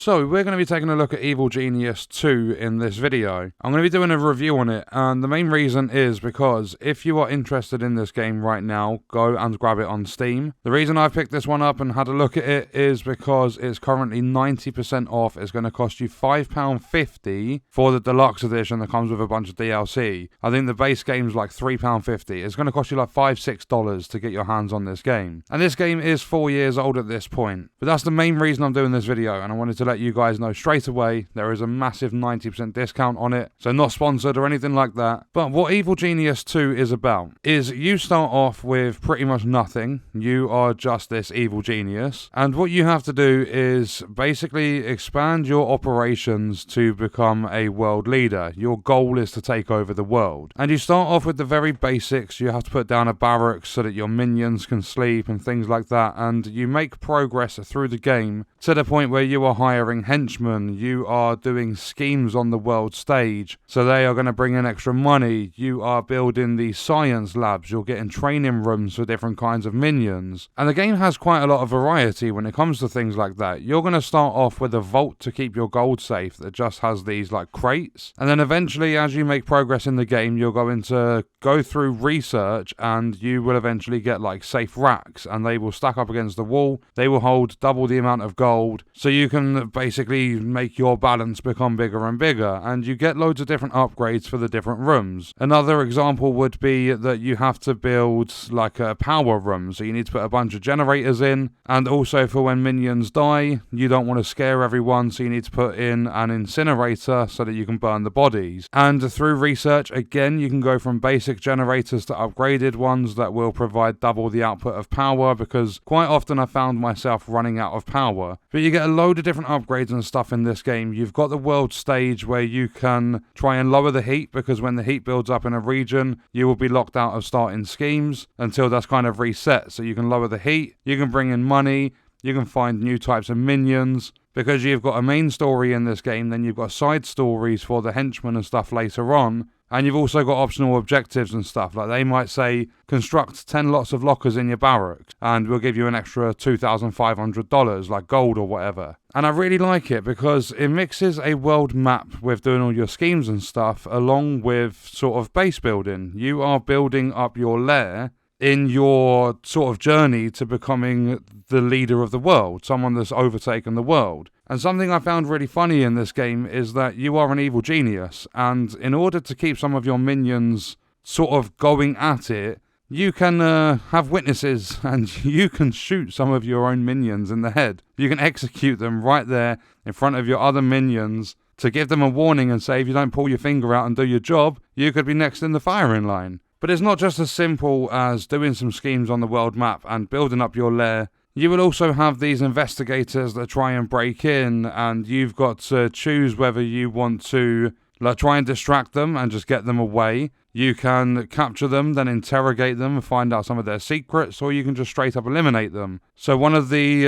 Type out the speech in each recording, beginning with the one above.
So, we're going to be taking a look at Evil Genius 2 in this video. I'm going to be doing a review on it, and the main reason is because if you are interested in this game right now, go and grab it on Steam. The reason I picked this one up and had a look at it is because it's currently 90% off. It's going to cost you £5.50 for the deluxe edition that comes with a bunch of DLC. I think the base game's like £3.50. It's going to cost you like $5-6 to get your hands on this game. And this game is 4 years old at this point. But that's the main reason I'm doing this video, and I wanted to let you guys know straight away there is a massive 90% discount on it, so not sponsored or anything like that. But what Evil Genius 2 is about is you start off with pretty much nothing. You are just this evil genius, and what you have to do is basically expand your operations to become a world leader. Your goal is to take over the world, and you start off with the very basics. You have to put down a barracks so that your minions can sleep and things like that, and you make progress through the game to the point where you are hiring henchmen, you are doing schemes on the world stage, so they are going to bring in extra money, you are building the science labs, you're getting training rooms for different kinds of minions, and the game has quite a lot of variety when it comes to things like that. You're going to start off with a vault to keep your gold safe that just has these like crates, and then eventually as you make progress in the game, you're going to go through research and you will eventually get like safe racks, and they will stack up against the wall, they will hold double the amount of gold, so you can basically make your balance become bigger and bigger, and you get loads of different upgrades for the different rooms. Another example would be that you have to build like a power room, so you need to put a bunch of generators in, and also for when minions die, you don't want to scare everyone, so you need to put in an incinerator so that you can burn the bodies. And through research, again, you can go from basic generators to upgraded ones that will provide double the output of power, because quite often I found myself running out of power. But you get a load of different upgrades and stuff in this game. You've got the world stage where you can try and lower the heat, because when the heat builds up in a region, you will be locked out of starting schemes until that's kind of reset. So you can lower the heat, you can bring in money, you can find new types of minions. Because you've got a main story in this game, then you've got side stories for the henchmen and stuff later on. And you've also got optional objectives and stuff. Like they might say, construct 10 lots of lockers in your barracks, and we'll give you an extra $2,500, like gold or whatever. And I really like it because it mixes a world map with doing all your schemes and stuff, along with sort of base building. You are building up your lair in your sort of journey to becoming the leader of the world, someone that's overtaken the world. And something I found really funny in this game is that you are an evil genius, and in order to keep some of your minions sort of going at it, you can have witnesses and you can shoot some of your own minions in the head. You can execute them right there in front of your other minions to give them a warning and say, if you don't pull your finger out and do your job, you could be next in the firing line. But it's not just as simple as doing some schemes on the world map and building up your lair. You will also have these investigators that try and break in, and you've got to choose whether you want to try and distract them and just get them away. You can capture them, then interrogate them and find out some of their secrets, or you can just straight up eliminate them. So one of the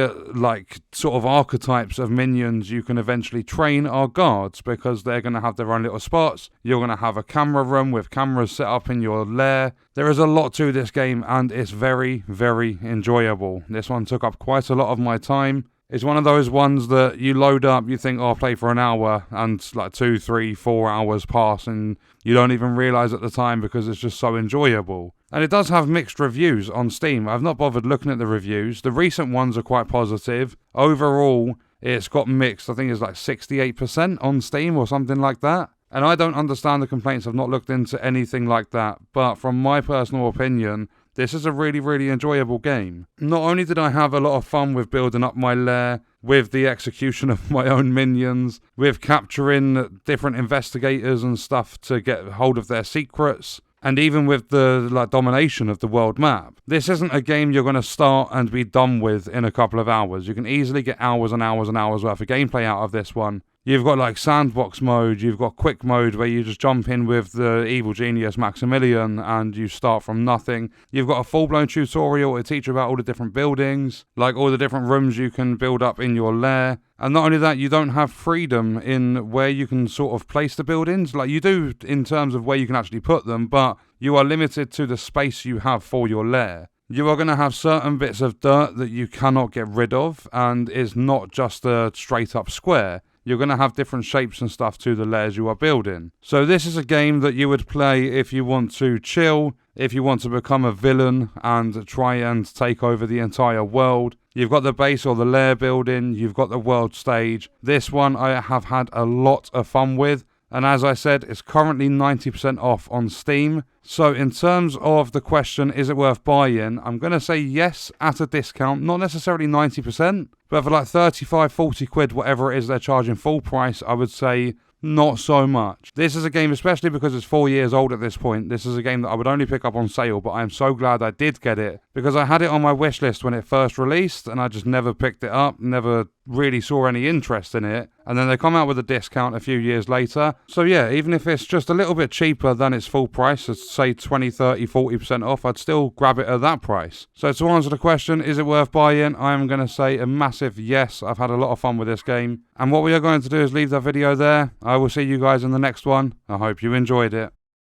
sort of archetypes of minions you can eventually train are guards, because they're going to have their own little spots. You're going to have a camera room with cameras set up in your lair. There is a lot to this game, and it's very, very enjoyable. This one took up quite a lot of my time. It's one of those ones that you load up, you think, oh, I'll play for an hour, and like 2, 3, 4 hours pass, and you don't even realise at the time because it's just so enjoyable. And it does have mixed reviews on Steam. I've not bothered looking at the reviews. The recent ones are quite positive. Overall, it's got mixed. I think it's like 68% on Steam or something like that. And I don't understand the complaints. I've not looked into anything like that. But from my personal opinion, this is a really, really enjoyable game. Not only did I have a lot of fun with building up my lair, with the execution of my own minions, with capturing different investigators and stuff to get hold of their secrets, and even with the domination of the world map. This isn't a game you're going to start and be done with in a couple of hours. You can easily get hours and hours and hours worth of gameplay out of this one. You've got like sandbox mode, you've got quick mode where you just jump in with the evil genius Maximilian and you start from nothing. You've got a full-blown tutorial to teach you about all the different buildings, like all the different rooms you can build up in your lair. And not only that, you don't have freedom in where you can sort of place the buildings. Like you do in terms of where you can actually put them, but you are limited to the space you have for your lair. you are going to have certain bits of dirt that you cannot get rid of, and it's not just a straight up square. You're going to have different shapes and stuff to the layers you are building. So this is a game that you would play if you want to chill, if you want to become a villain and try and take over the entire world. You've got the base or the layer building, you've got the world stage. This one I have had a lot of fun with. And as I said, it's currently 90% off on Steam. So in terms of the question, is it worth buying? I'm going to say yes at a discount. Not necessarily 90%, but for like 35, 40 quid, whatever it is they're charging full price, I would say not so much. This is a game, especially because it's 4 years old at this point, this is a game that I would only pick up on sale, but I'm so glad I did get it, because I had it on my wish list when it first released, and I just never picked it up, never really saw any interest in it, and then they come out with a discount a few years later. So yeah, even if it's just a little bit cheaper than its full price, let's say 20, 30, 40% off, I'd still grab it at that price. So to answer the question, is it worth buying? I'm going to say a massive yes. I've had a lot of fun with this game. And what we are going to do is leave that video there. I will see you guys in the next one. I hope you enjoyed it.